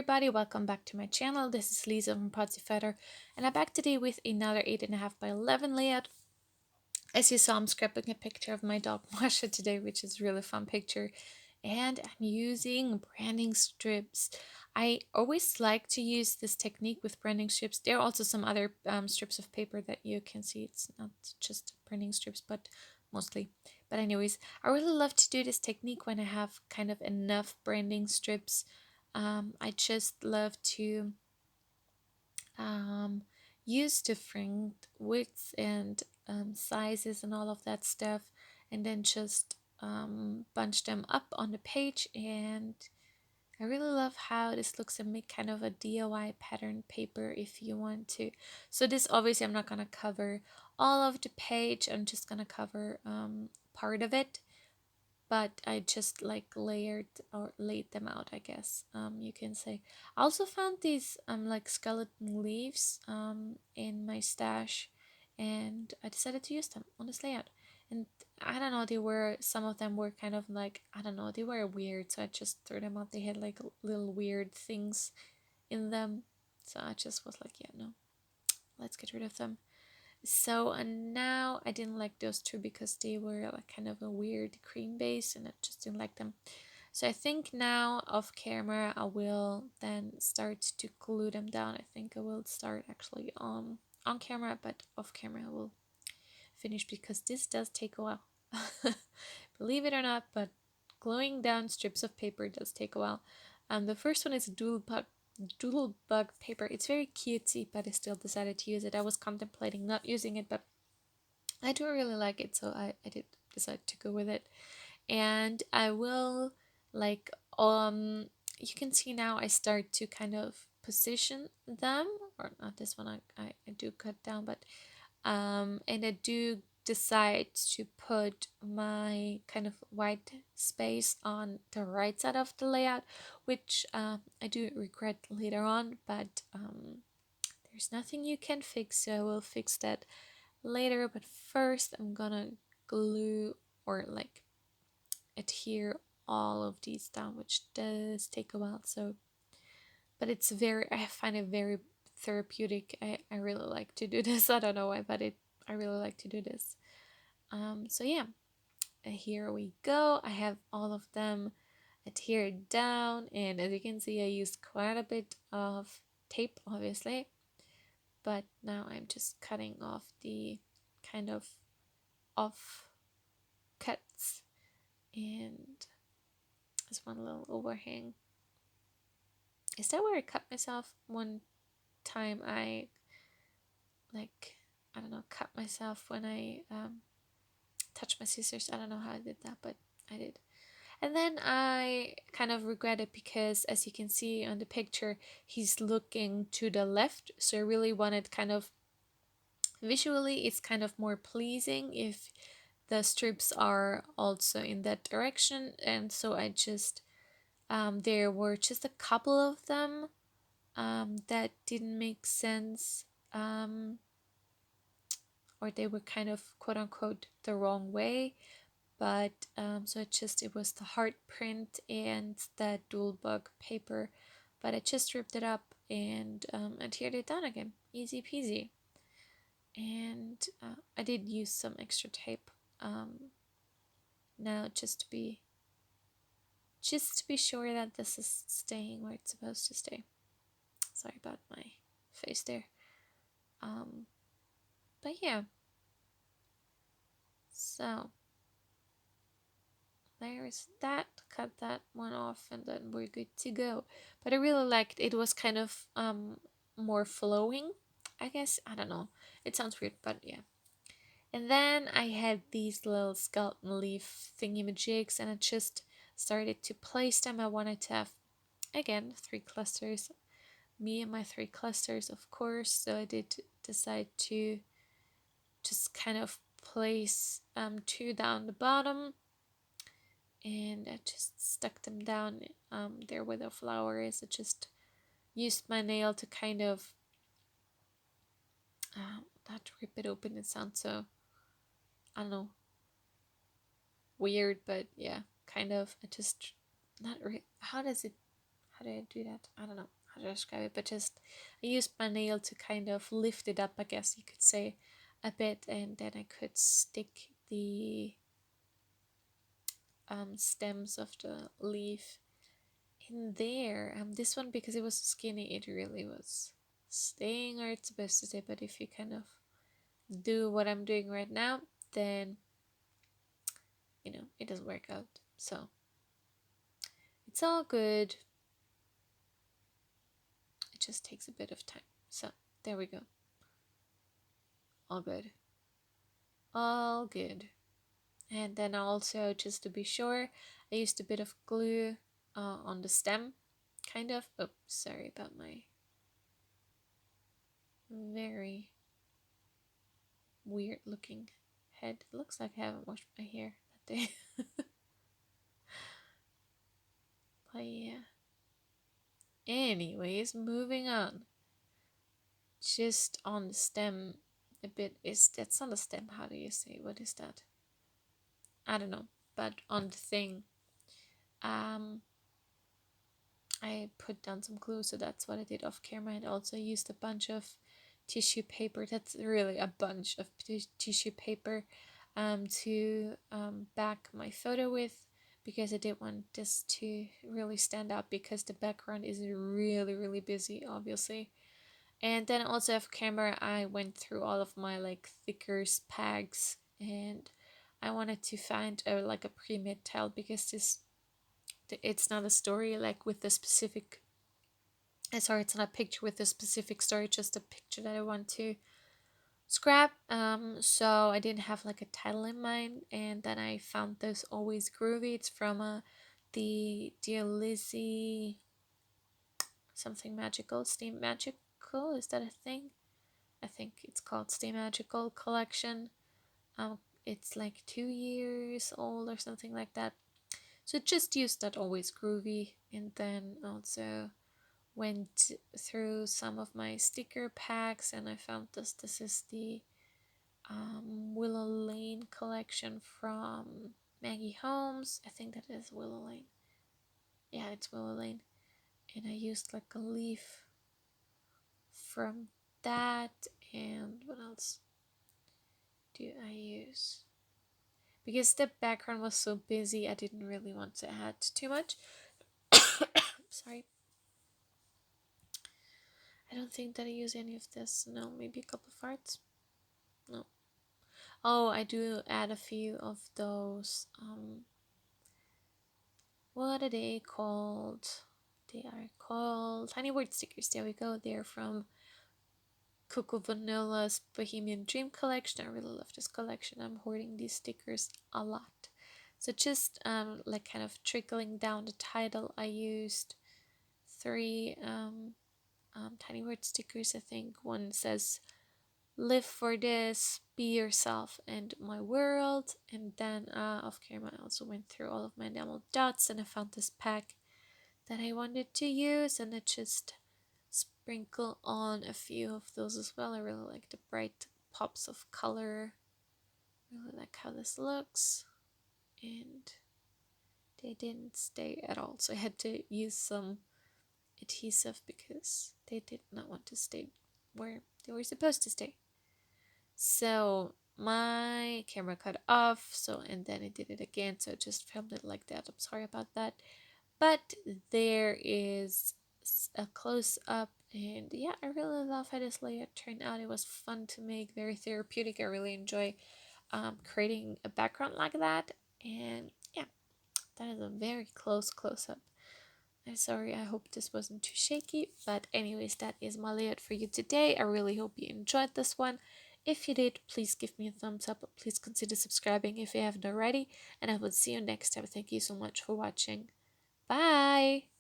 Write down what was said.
everybody, welcome back to my channel. This is Lisa from Potsiefighter, and I'm back today with another 8.5 by 11 layout. As you saw, I'm scrapping a picture of my dog Masha today, which is a really fun picture, and I'm using branding strips. I always like to use this technique with branding strips. There are also some other strips of paper that you can see. It's not just branding strips, but mostly. But anyways, I really love to do this technique when I have kind of enough branding strips. I just love to um, use different widths and sizes and all of that stuff, and then just bunch them up on the page. And I really love how this looks, and make kind of a DIY pattern paper if you want to. So this, obviously I'm not going to cover all of the page, I'm just going to cover part of it, but I just like layered or laid them out, I guess you can say. I also found these like skeleton leaves in my stash, and I decided to use them on this layout. And I don't know, some of them were kind of like, I don't know, they were weird, so I just threw them out. They had like little weird things in them, so I just was like, yeah, no, let's get rid of them. So and now I didn't like those two because they were like kind of a weird cream base, and I just didn't like them. So I think now off camera I will then start to glue them down. I think I will start actually on camera, but off camera I will finish, because this does take a while. Believe it or not, but gluing down strips of paper does take a while. The first one is doodle bug paper. It's very cutesy, but I still decided to use it. I was contemplating not using it, but I do really like it, so I did decide to go with it. And I will like you can see now I start to kind of position them, or not this one, I do cut down, but and I do decide to put my kind of white space on the right side of the layout, which I do regret later on, but there's nothing you can fix, so I will fix that later. But first I'm gonna glue or like adhere all of these down, which does take a while. So but it's very, I find it very therapeutic. I really like to do this. I don't know why, but I really like to do this. So yeah, here we go. I have all of them adhered down, and as you can see I used quite a bit of tape, obviously, but now I'm just cutting off the kind of off cuts, and there's one little overhang. Is that where I cut myself one time? I like, I don't know, cut myself when I touched my scissors. I don't know how I did that, but I did. And then I kind of regret it because, as you can see on the picture, he's looking to the left. So I really wanted kind of, visually it's kind of more pleasing if the strips are also in that direction. And so I just, there were just a couple of them that didn't make sense, or they were kind of quote unquote the wrong way. But so it was the heart print and that dual bug paper, but I just ripped it up and adhered it down again, easy peasy. And I did use some extra tape now, just to be sure that this is staying where it's supposed to stay. Sorry about my face there. But yeah, so there's that. Cut that one off, and then we're good to go. But I really liked it. Was kind of more flowing, I guess. I don't know, it sounds weird, but yeah. And then I had these little skeleton leaf thingy-majigs, and I just started to place them. I wanted to have, again, 3 clusters, me and my 3 clusters, of course. So I did decide to just kind of place 2 down the bottom, and I just stuck them down there where the flower is. I just used my nail to kind of not rip it open. It sounds so, I don't know, weird, but yeah, kind of. I just not how does how do I do that? I don't know how to describe it, but just I used my nail to kind of lift it up, I guess you could say, a bit, and then I could stick the stems of the leaf in there. This one, because it was skinny, it really was staying where it's supposed to stay, but if you kind of do what I'm doing right now, then it doesn't work out. So it's all good. It just takes a bit of time. So there we go. All good. All good. And then also, just to be sure, I used a bit of glue on the stem, kind of. Oh, sorry about my very weird looking head. It looks like I haven't washed my hair that day. But yeah. Anyways, moving on. Just on the stem a bit. That's on the stem. How do you say? What is that? I don't know. But on the thing, I put down some glue, so that's what I did off camera. And also used a bunch of tissue paper. That's really a bunch of tissue paper to back my photo with, because I did want this to really stand out, because the background is really, really busy, obviously. And then also off camera, I went through all of my like thickers packs, and I wanted to find a pre-made tile, because it's not a story like with the specific sorry, it's not a picture with a specific story, just a picture that I want to scrap. So I didn't have like a title in mind, and then I found this Always Groovy. It's from the Dear Lizzie something magical, Steam Magical, is that a thing? I think it's called Stay Magical collection. It's like 2 years old or something like that. So just used that Always Groovy, and then also went through some of my sticker packs, and I found this. This is the Willow Lane collection from Maggie Holmes. I think that is Willow Lane. Yeah, it's Willow Lane. And I used like a leaf from that. And what else do I use? Because the background was so busy, I didn't really want to add too much. Sorry. I don't think that I use any of this. No, maybe a couple of hearts. No. Oh, I do add a few of those. What are they called? They are called tiny word stickers. There we go. They're from Coco Vanilla's Bohemian Dream collection. I really love this collection. I'm hoarding these stickers a lot. So just like kind of trickling down the title, I used 3 tiny word stickers. I think one says live for this, be yourself, and my world. And then off camera I also went through all of my enamel dots, and I found this pack that I wanted to use, and I just sprinkle on a few of those as well. I really like the bright pops of color. Really like how this looks, and they didn't stay at all, so I had to use some adhesive because they did not want to stay where they were supposed to stay. So my camera cut off, and then I did it again, so I just filmed it like that. I'm sorry about that, but there is a close-up, and yeah, I really love how this layout turned out. It was fun to make, very therapeutic. I really enjoy creating a background like that, and yeah, that is a very close-up. I'm sorry, I hope this wasn't too shaky, but anyways, that is my layout for you today. I really hope you enjoyed this one. If you did, please give me a thumbs up. Please consider subscribing if you haven't already, and I will see you next time. Thank you so much for watching. Bye!